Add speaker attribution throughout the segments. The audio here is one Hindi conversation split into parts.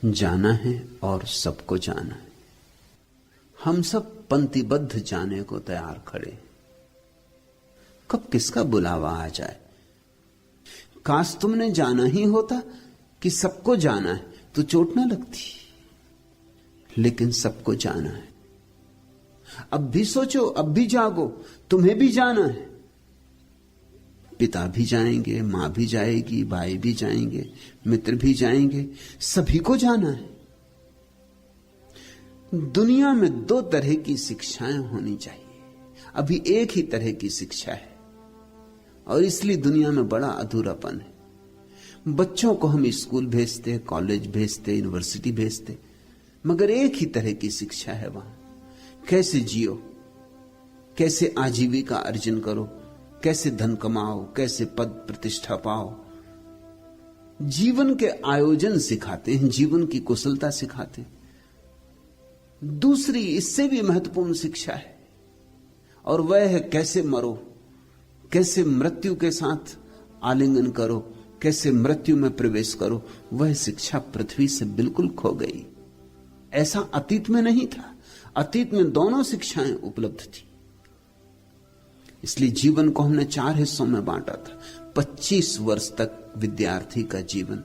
Speaker 1: जाना है और सबको जाना है। हम सब पंक्तिबद्ध जाने को तैयार खड़े। कब किसका बुलावा आ जाए। काश तुमने जाना ही होता कि सबको जाना है तो चोट ना लगती, लेकिन सबको जाना है। अब भी सोचो, अब भी जागो, तुम्हें भी जाना है। पिता भी जाएंगे, मां भी जाएगी, भाई भी जाएंगे, मित्र भी जाएंगे, सभी को जाना है। दुनिया में दो तरह की शिक्षाएं होनी चाहिए, अभी एक ही तरह की शिक्षा है और इसलिए दुनिया में बड़ा अधूरापन है। बच्चों को हम स्कूल भेजते, कॉलेज भेजते, यूनिवर्सिटी भेजते, मगर एक ही तरह की शिक्षा है वहां। कैसे जियो, कैसे आजीविका अर्जन करो, कैसे धन कमाओ, कैसे पद प्रतिष्ठा पाओ। जीवन के आयोजन सिखाते हैं, जीवन की कुशलता सिखाते हैं। दूसरी इससे भी महत्वपूर्ण शिक्षा है और वह है कैसे मरो, कैसे मृत्यु के साथ आलिंगन करो, कैसे मृत्यु में प्रवेश करो। वह शिक्षा पृथ्वी से बिल्कुल खो गई। ऐसा अतीत में नहीं था। अतीत में दोनों शिक्षाएं उपलब्ध थी। इसलिए जीवन को हमने 4 हिस्सों में बांटा था। 25 वर्ष तक विद्यार्थी का जीवन,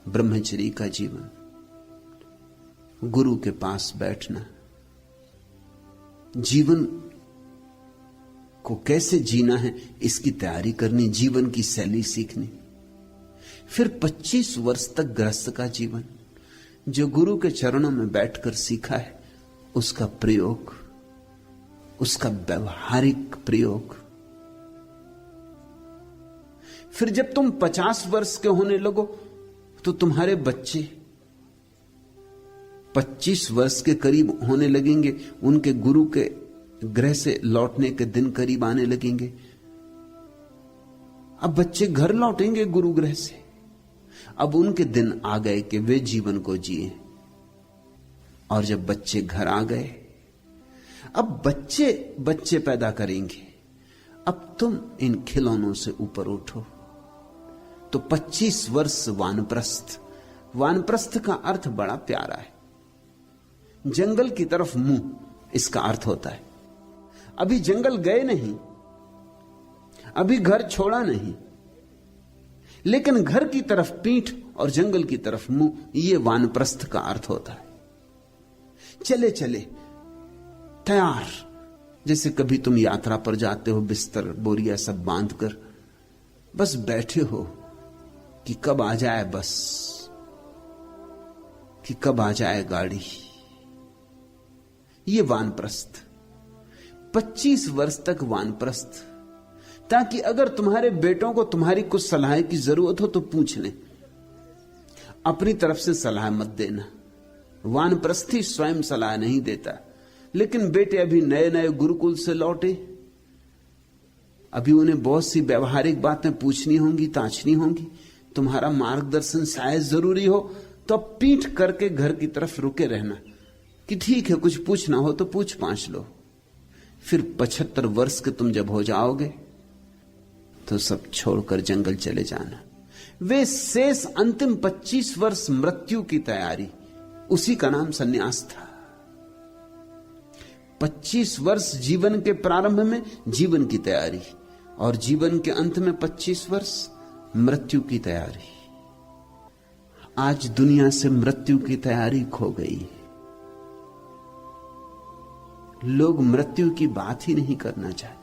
Speaker 1: ब्रह्मचर्य का जीवन, गुरु के पास बैठना, जीवन को कैसे जीना है इसकी तैयारी करनी, जीवन की शैली सीखनी। फिर 25 वर्ष तक गृहस्थ का जीवन, जो गुरु के चरणों में बैठकर सीखा है उसका प्रयोग, उसका व्यवहारिक प्रयोग। फिर जब तुम 50 वर्ष के होने लगो तो तुम्हारे बच्चे 25 वर्ष के करीब होने लगेंगे, उनके गुरु के गृह से लौटने के दिन करीब आने लगेंगे। अब बच्चे घर लौटेंगे गुरु गृह से। अब उनके दिन आ गए कि वे जीवन को जिए। और जब बच्चे घर आ गए, अब बच्चे पैदा करेंगे। अब तुम इन खिलौनों से ऊपर उठो। तो 25 वर्ष वानप्रस्थ। वानप्रस्थ का अर्थ बड़ा प्यारा है। जंगल की तरफ मुंह, इसका अर्थ होता है। अभी जंगल गए नहीं, अभी घर छोड़ा नहीं, लेकिन घर की तरफ पीठ और जंगल की तरफ मुंह, यह वानप्रस्थ का अर्थ होता है। चले चले तैयार, जैसे कभी तुम यात्रा पर जाते हो, बिस्तर बोरिया सब बांधकर, बस बैठे हो कि कब आ जाए बस, कि कब आ जाए गाड़ी। ये वानप्रस्थ। 25 वर्ष तक वानप्रस्थ, ताकि अगर तुम्हारे बेटों को तुम्हारी कुछ सलाह की जरूरत हो तो पूछ लें। अपनी तरफ से सलाह मत देना। वानप्रस्थी स्वयं सलाह नहीं देता, लेकिन बेटे अभी नए नए गुरुकुल से लौटे, अभी उन्हें बहुत सी व्यवहारिक बातें पूछनी होंगी, ताछनी होंगी, तुम्हारा मार्गदर्शन शायद जरूरी हो, तो पीठ करके घर की तरफ रुके रहना कि ठीक है, कुछ पूछना हो तो पूछ पाछ लो। फिर 75 वर्ष के तुम जब हो जाओगे तो सब छोड़कर जंगल चले जाना। वे शेष अंतिम 25 वर्ष मृत्यु की तैयारी, उसी का नाम सन्यास था। 25 वर्ष जीवन के प्रारंभ में जीवन की तैयारी और जीवन के अंत में 25 वर्ष मृत्यु की तैयारी। आज दुनिया से मृत्यु की तैयारी खो गई। लोग मृत्यु की बात ही नहीं करना चाहते।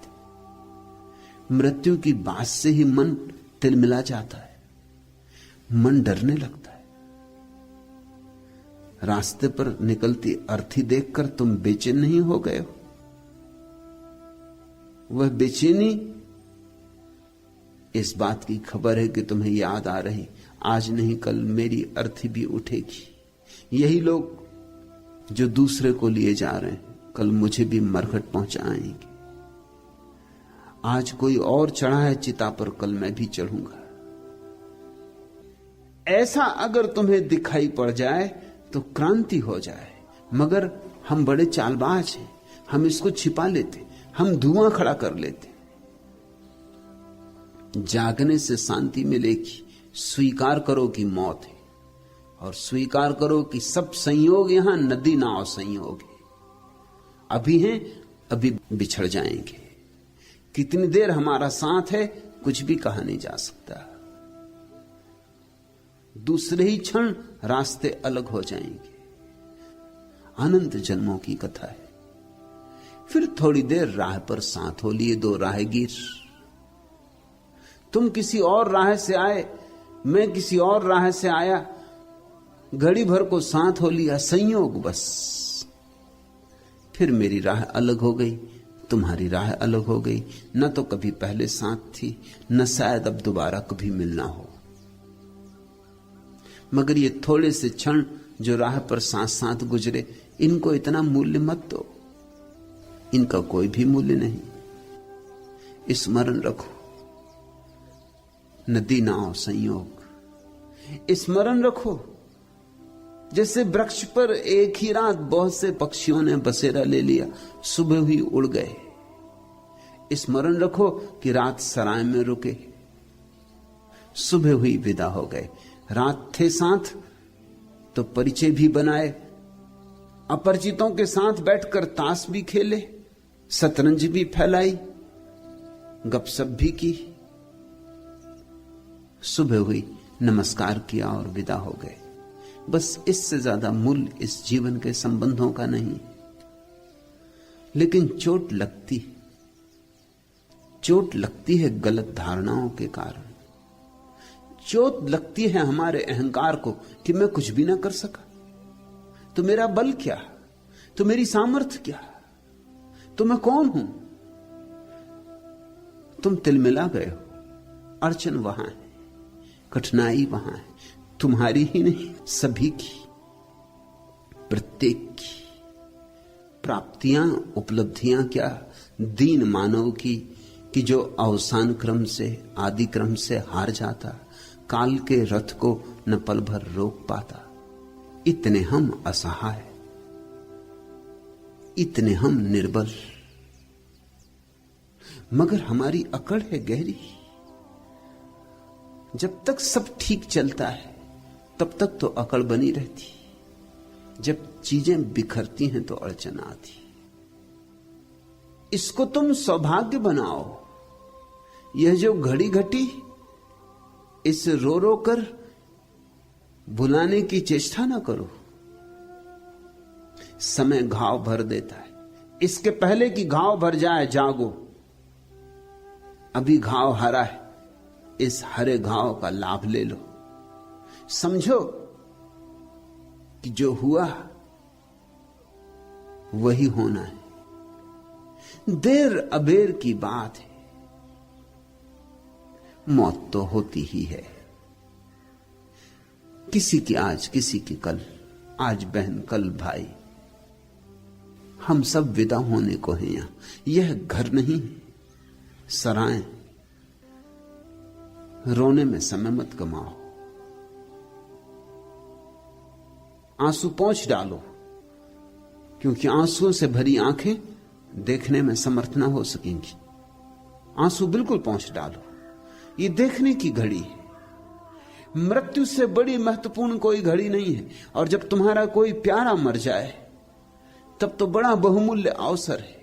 Speaker 1: मृत्यु की बात से ही मन तिलमिला जाता है, मन डरने लगता है। रास्ते पर निकलती अर्थी देखकर तुम बेचैन नहीं हो गए हो? वह बेचैनी इस बात की खबर है कि तुम्हें याद आ रही, आज नहीं कल मेरी अर्थी भी उठेगी। यही लोग जो दूसरे को लिए जा रहे हैं, कल मुझे भी मरघट पहुंचाएंगे। आज कोई और चढ़ा है चिता पर, कल मैं भी चढ़ूंगा। ऐसा अगर तुम्हें दिखाई पड़ जाए तो क्रांति हो जाए, मगर हम बड़े चालबाज हैं, हम इसको छिपा लेते, हम धुआं खड़ा कर लेते। जागने से शांति मिलेगी। स्वीकार करो कि मौत है, और स्वीकार करो कि सब संयोग यहां नदी नाव संयोग है। अभी हैं, अभी बिछड़ जाएंगे। कितनी देर हमारा साथ है कुछ भी कहा नहीं जा सकता। दूसरे ही क्षण रास्ते अलग हो जाएंगे। अनंत जन्मों की कथा है। फिर थोड़ी देर राह पर साथ हो लिए दो राहगीर। तुम किसी और राह से आए, मैं किसी और राह से आया, घड़ी भर को साथ हो लिया, संयोग बस। फिर मेरी राह अलग हो गई, तुम्हारी राह अलग हो गई। न तो कभी पहले साथ थी, न शायद अब दोबारा कभी मिलना हो। मगर ये थोड़े से क्षण जो राह पर साथ साथ गुजरे, इनको इतना मूल्य मत दो। इनका कोई भी मूल्य नहीं। स्मरण रखो, नदी नाव संयोग। स्मरण रखो, जैसे वृक्ष पर एक ही रात बहुत से पक्षियों ने बसेरा ले लिया, सुबह हुई उड़ गए। स्मरण रखो कि रात सराय में रुके, सुबह हुई विदा हो गए। रात थे साथ तो परिचय भी बनाए, अपरिचितों के साथ बैठकर ताश भी खेले, शतरंज भी फैलाई, गपशप भी की। सुबह हुई, नमस्कार किया और विदा हो गए। बस इससे ज्यादा मूल्य इस जीवन के संबंधों का नहीं। लेकिन चोट लगती है गलत धारणाओं के कारण। चोट लगती है हमारे अहंकार को कि मैं कुछ भी ना कर सका, तो मेरा बल क्या, तो मेरी सामर्थ्य क्या, तो मैं कौन हूं। तुम तिलमिला गए हो। अड़चन वहां है, कठिनाई वहां है, तुम्हारी ही नहीं, सभी की, प्रत्येक की। प्राप्तियां उपलब्धियां क्या दीन मानव की, कि जो अवसान क्रम से आदि क्रम से हार जाता, काल के रथ को न पल भर रोक पाता। इतने हम असहाय, इतने हम निर्बल। मगर हमारी अकड़ है गहरी। जब तक सब ठीक चलता है तब तक तो अकड़ बनी रहती, जब चीजें बिखरती हैं तो अड़चन आती। इसको तुम सौभाग्य बनाओ। यह जो घड़ी घटी, इसे रो रो कर भुलाने की चेष्टा ना करो। समय घाव भर देता है। इसके पहले कि घाव भर जाए जागो। अभी घाव हरा है, इस हरे घाव का लाभ ले लो। समझो कि जो हुआ वही होना है। देर अबेर की बात है, मौत तो होती ही है। किसी की आज, किसी की कल, आज बहन कल भाई। हम सब विदा होने को हैं। यह घर नहीं सराय। रोने में समय मत गमाओ। आंसू पोंछ डालो, क्योंकि आंसुओं से भरी आंखें देखने में समर्थ ना हो सकेंगी। आंसू बिल्कुल पोंछ डालो। ये देखने की घड़ी है। मृत्यु से बड़ी महत्वपूर्ण कोई घड़ी नहीं है। और जब तुम्हारा कोई प्यारा मर जाए तब तो बड़ा बहुमूल्य अवसर है,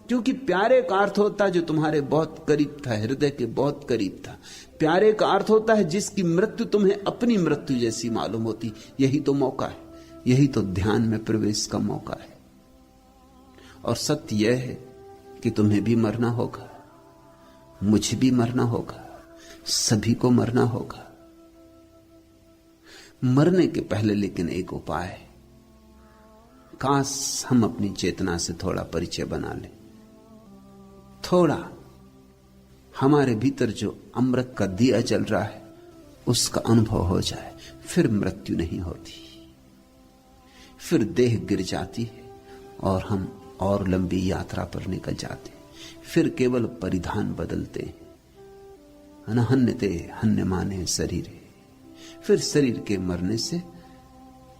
Speaker 1: क्योंकि प्यारे का अर्थ होता है जो तुम्हारे बहुत करीब था, हृदय के बहुत करीब था। प्यारे का अर्थ होता है जिसकी मृत्यु तुम्हें अपनी मृत्यु जैसी मालूम होती। यही तो मौका है, यही तो ध्यान में प्रवेश का मौका है। और सत्य यह है कि तुम्हें भी मरना होगा, मुझे भी मरना होगा, सभी को मरना होगा। मरने के पहले लेकिन एक उपाय है। काश हम अपनी चेतना से थोड़ा परिचय बना लें, थोड़ा हमारे भीतर जो अमृत का दिया जल रहा है उसका अनुभव हो जाए। फिर मृत्यु नहीं होती, फिर देह गिर जाती है और हम और लंबी यात्रा पर निकल जाते। फिर केवल परिधान बदलते, हन्यते हन्यमाने शरीर। फिर शरीर के मरने से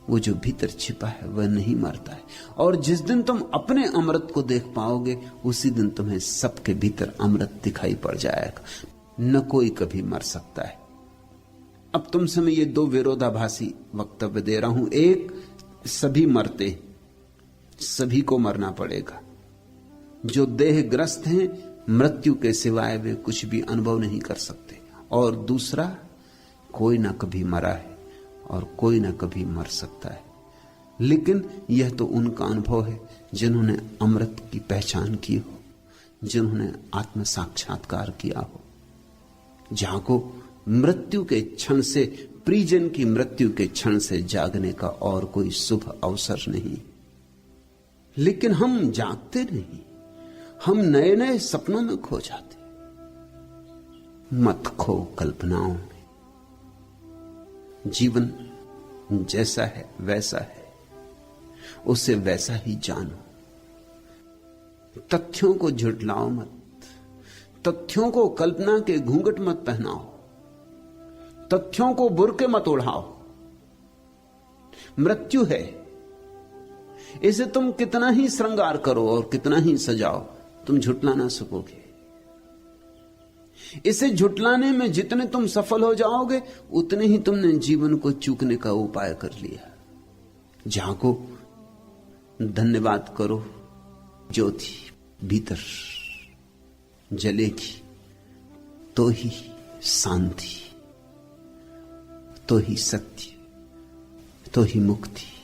Speaker 1: वो जो भीतर छिपा है वह नहीं मरता है। और जिस दिन तुम अपने अमृत को देख पाओगे उसी दिन तुम्हें सबके भीतर अमृत दिखाई पड़ जाएगा। न कोई कभी मर सकता है। अब तुमसे मैं ये दो विरोधाभासी वक्तव्य दे रहा हूं। एक, सभी मरते, सभी को मरना पड़ेगा। जो देहग्रस्त हैं, मृत्यु के सिवाय वे कुछ भी अनुभव नहीं कर सकते। और दूसरा, कोई ना कभी मरा है और कोई ना कभी मर सकता है, लेकिन यह तो उनका अनुभव है जिन्होंने अमृत की पहचान की हो, जिन्होंने आत्म साक्षात्कार किया हो। जागो, मृत्यु के क्षण से, प्रियजन की मृत्यु के क्षण से जागने का और कोई शुभ अवसर नहीं। लेकिन हम जागते नहीं, हम नए नए सपनों में खो जाते। मत खो कल्पनाओं में। जीवन जैसा है वैसा है, उसे वैसा ही जानो। तथ्यों को झुठलाओ मत, तथ्यों को कल्पना के घूंघट मत पहनाओ, तथ्यों को बुर्के मत ओढ़ाओ। मृत्यु है, इसे तुम कितना ही श्रृंगार करो और कितना ही सजाओ, तुम झुठला ना सकोगे। इसे झुठलाने में जितने तुम सफल हो जाओगे, उतने ही तुमने जीवन को चूकने का उपाय कर लिया। जागो, धन्यवाद करो। ज्योति भीतर जलेगी तो ही शांति, तो ही सत्य, तो ही मुक्ति।